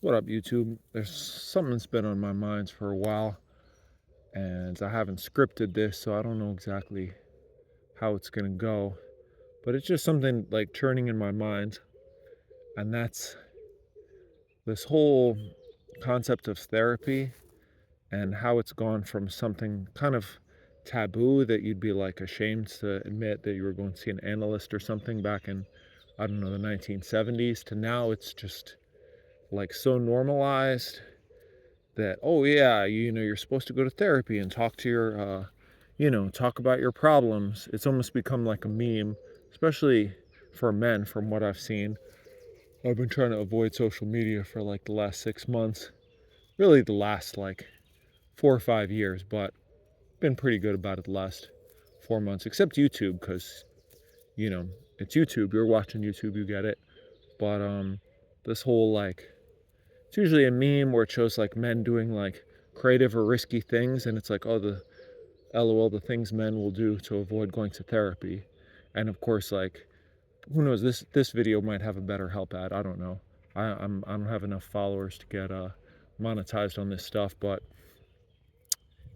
What up, YouTube? There's something that's been on my mind for a while, and I haven't scripted this, so I don't know exactly how it's gonna go. But it's just something like churning in my mind, and that's this whole concept of therapy and how it's gone from something kind of taboo that you'd be like ashamed to admit that you were going to see an analyst or something back in, I don't know, the 1970s, to now it's just like so normalized that, oh yeah, you're supposed to go to therapy and talk to your talk about your problems. It's almost become like a meme, especially for men. From what I've seen, I've been trying to avoid social media for like the last 6 months, really the last like 4 or 5 years, but been pretty good about it the last 4 months, except YouTube, because you know it's YouTube, you're watching YouTube, you get it. But this whole like, it's usually a meme where it shows like men doing like creative or risky things, and it's like, oh, the LOL, the things men will do to avoid going to therapy. And of course, like, who knows? This video might have a better help ad. I don't know. I don't have enough followers to get monetized on this stuff, but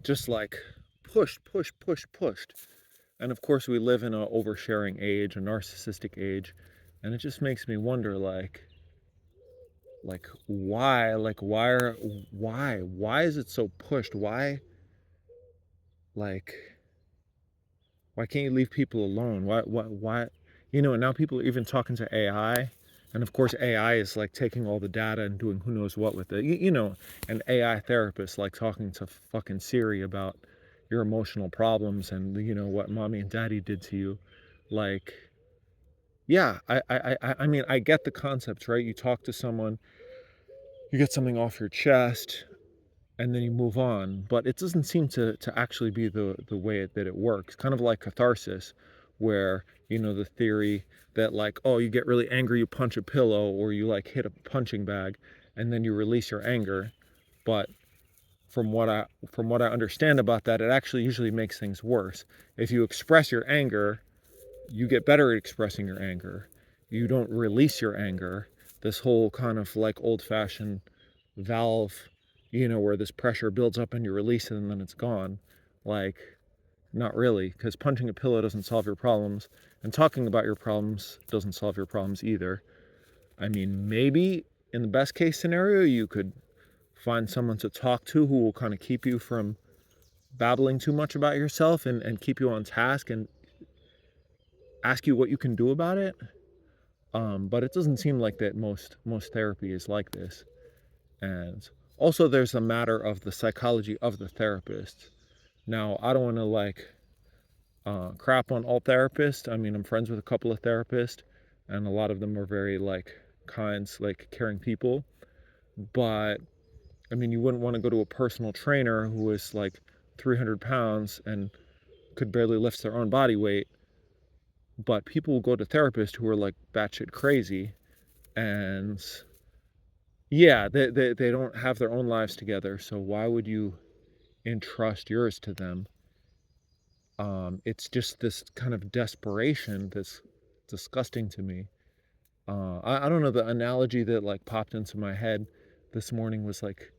just like pushed. And of course, we live in a oversharing age, a narcissistic age, and it just makes me wonder, why, why is it so pushed? Like why can't you leave people alone? Why? And now people are even talking to AI. And of course, AI is like taking all the data and doing who knows what with it. An AI therapist like talking to fucking Siri about your emotional problems and, what mommy and daddy did to you. Like, yeah, I mean, I get the concepts, right? You talk to someone, you get something off your chest, and then you move on. But it doesn't seem to actually be the way that it works. Kind of like catharsis, where, the theory that like, oh, you get really angry, you punch a pillow, or you like hit a punching bag, and then you release your anger. But from what I understand about that, it actually usually makes things worse. If you express your anger, you get better at expressing your anger. You don't release your anger. This whole kind of like old-fashioned valve, where this pressure builds up and you release it and then it's gone. Like, not really, because punching a pillow doesn't solve your problems, and talking about your problems doesn't solve your problems either. I mean, maybe in the best case scenario, you could find someone to talk to who will kind of keep you from babbling too much about yourself, and keep you on task and ask you what you can do about it. But it doesn't seem like that most therapy is like this. And also, there's a matter of the psychology of the therapist. Now, I don't want to like crap on all therapists. I mean, I'm friends with a couple of therapists, and a lot of them are very like kind, like caring people. But I mean, you wouldn't want to go to a personal trainer who is like 300 pounds and could barely lift their own body weight. But people will go to therapists who are like batshit crazy, and yeah, they don't have their own lives together. So why would you entrust yours to them? It's just this kind of desperation that's disgusting to me. I don't know, the analogy that like popped into my head this morning was like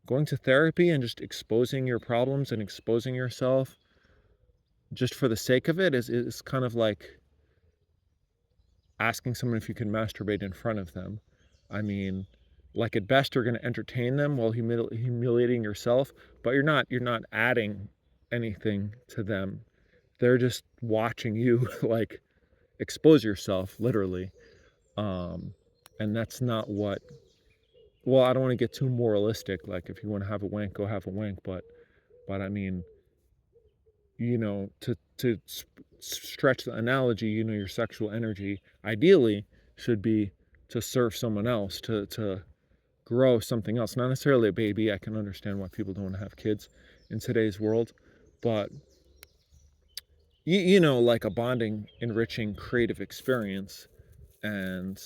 going to therapy and just exposing your problems and exposing yourself just for the sake of it is kind of like asking someone if you can masturbate in front of them. I mean, like at best you're going to entertain them while humiliating yourself, but you're not adding anything to them. They're just watching you like expose yourself literally. Um and that's not what, well, I don't want to get too moralistic, like if you want to have a wank, go have a wank, but I mean, to stretch the analogy, your sexual energy ideally should be to serve someone else, to grow something else, not necessarily a baby. I can understand why people don't want to have kids in today's world, but like a bonding, enriching, creative experience. And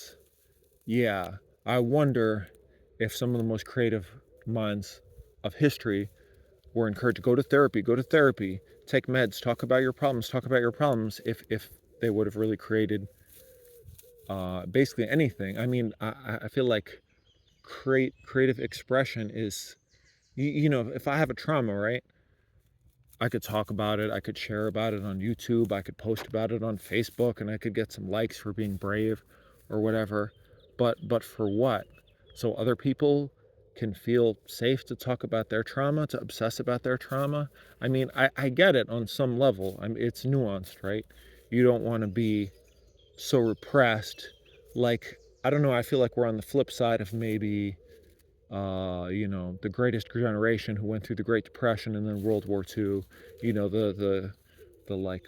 yeah, I wonder if some of the most creative minds of history were encouraged to go to therapy, take meds, talk about your problems, if they would have really created basically anything. I mean, I feel like creative expression is, if I have a trauma, right? I could talk about it, I could share about it on YouTube, I could post about it on Facebook, and I could get some likes for being brave or whatever. But for what? So other people can feel safe to talk about their trauma, to obsess about their trauma. I mean, I get it on some level. I mean, it's nuanced, right? You don't want to be so repressed. Like, I don't know, I feel like we're on the flip side of maybe the greatest generation who went through the Great Depression and then World War II. The like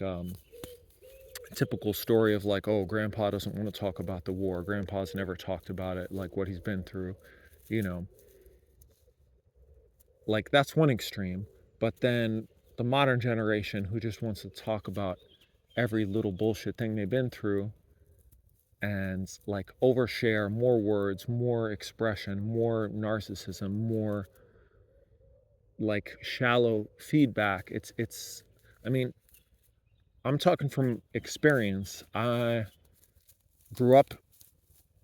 typical story of like, oh, grandpa doesn't want to talk about the war. Grandpa's never talked about it, like what he's been through, you know. Like that's one extreme. But then the modern generation who just wants to talk about every little bullshit thing they've been through and like overshare more words, more expression, more narcissism, more like shallow feedback. It's I mean, I'm talking from experience. I grew up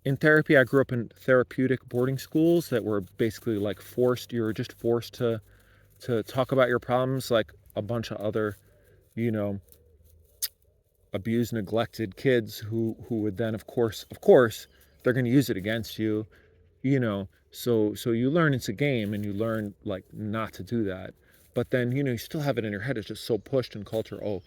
in therapy. I grew up in therapeutic boarding schools that were basically like forced, you were just forced to talk about your problems like a bunch of other, you know, abused, neglected kids who would then of course they're going to use it against you, so you learn it's a game and you learn like not to do that. But then, you still have it in your head. It's just so pushed in culture. Oh,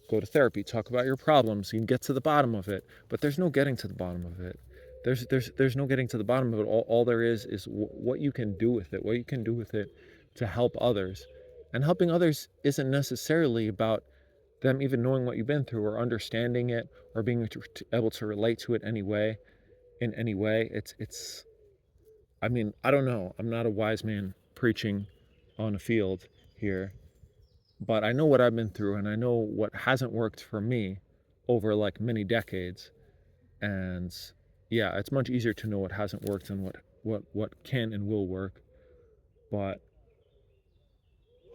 go to therapy, talk about your problems, you can get to the bottom of it. But there's no getting to the bottom of it. There's no getting to the bottom of it. All there is what you can do with it, what you can do with it to help others. And helping others isn't necessarily about them even knowing what you've been through or understanding it or being able to relate to it anyway in any way. It's I mean, I don't know, I'm not a wise man preaching on a field here, but I know what I've been through and I know what hasn't worked for me over like many decades. And yeah, it's much easier to know what hasn't worked than what can and will work. But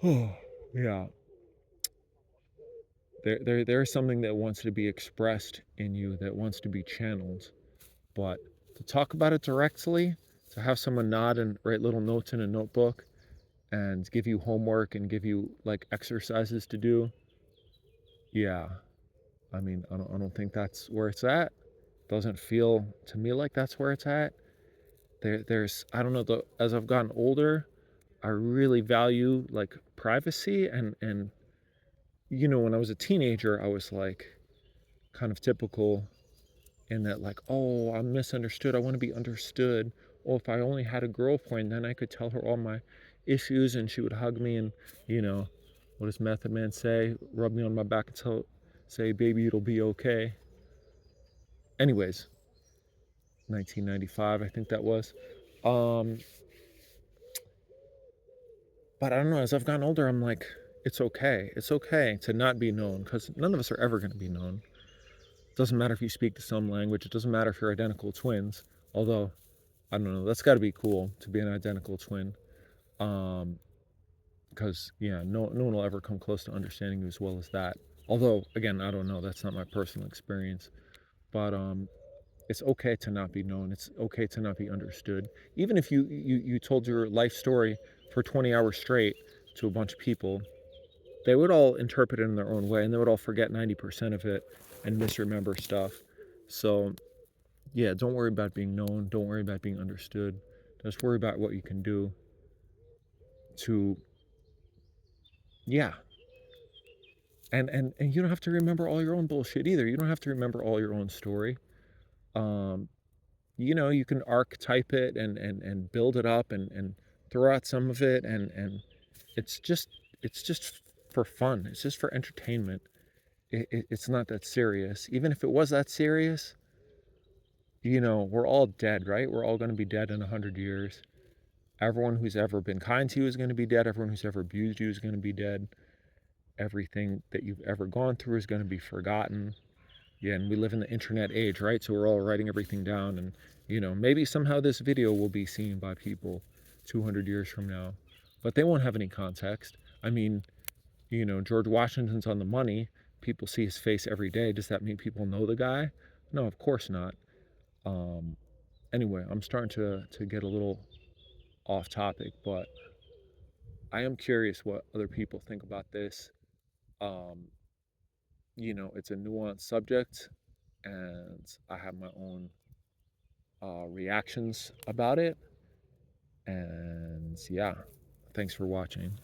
oh yeah, there's something that wants to be expressed in you, that wants to be channeled. But to talk about it directly, to have someone nod and write little notes in a notebook and give you homework and give you like exercises to do, yeah, I mean, I don't think that's where it's at. Doesn't feel to me like that's where it's at. There's I don't know, as I've gotten older, I really value like privacy and when I was a teenager, I was like kind of typical in that, like, oh, I'm misunderstood. I want to be understood. Or if I only had a girlfriend, then I could tell her all my issues and she would hug me and, you know, what does Method Man say? Rub me on my back and say, baby, it'll be okay. Anyways, 1995, I think that was. Um, but I don't know, as I've gotten older, I'm like, it's okay. It's okay to not be known because none of us are ever going to be known. It doesn't matter if you speak the same language. It doesn't matter if you're identical twins. Although, I don't know, that's got to be cool to be an identical twin. Um, because yeah, no one will ever come close to understanding you as well as that. Although, again, I don't know. That's not my personal experience. But it's okay to not be known. It's okay to not be understood. Even if you told your life story for 20 hours straight to a bunch of people, they would all interpret it in their own way, and they would all forget 90% of it and misremember stuff. So yeah, don't worry about being known. Don't worry about being understood. Just worry about what you can do to, yeah. And you don't have to remember all your own bullshit either. You don't have to remember all your own story. Um, you can archetype it and build it up and throw out some of it and it's just it's just for fun. It's just for entertainment. It's not that serious. Even if it was that serious, we're all dead, right? We're all going to be dead in 100 years. Everyone who's ever been kind to you is going to be dead. Everyone who's ever abused you is going to be dead. Everything that you've ever gone through is going to be forgotten. Yeah, and we live in the internet age, right? So we're all writing everything down. And, maybe somehow this video will be seen by people 200 years from now, but they won't have any context. I mean, George Washington's on the money. People see his face every day. Does that mean people know the guy? No, of course not. Um, Anyway, I'm starting to get a little off topic, but I am curious what other people think about this. Um, it's a nuanced subject, and I have my own reactions about it. And yeah, thanks for watching.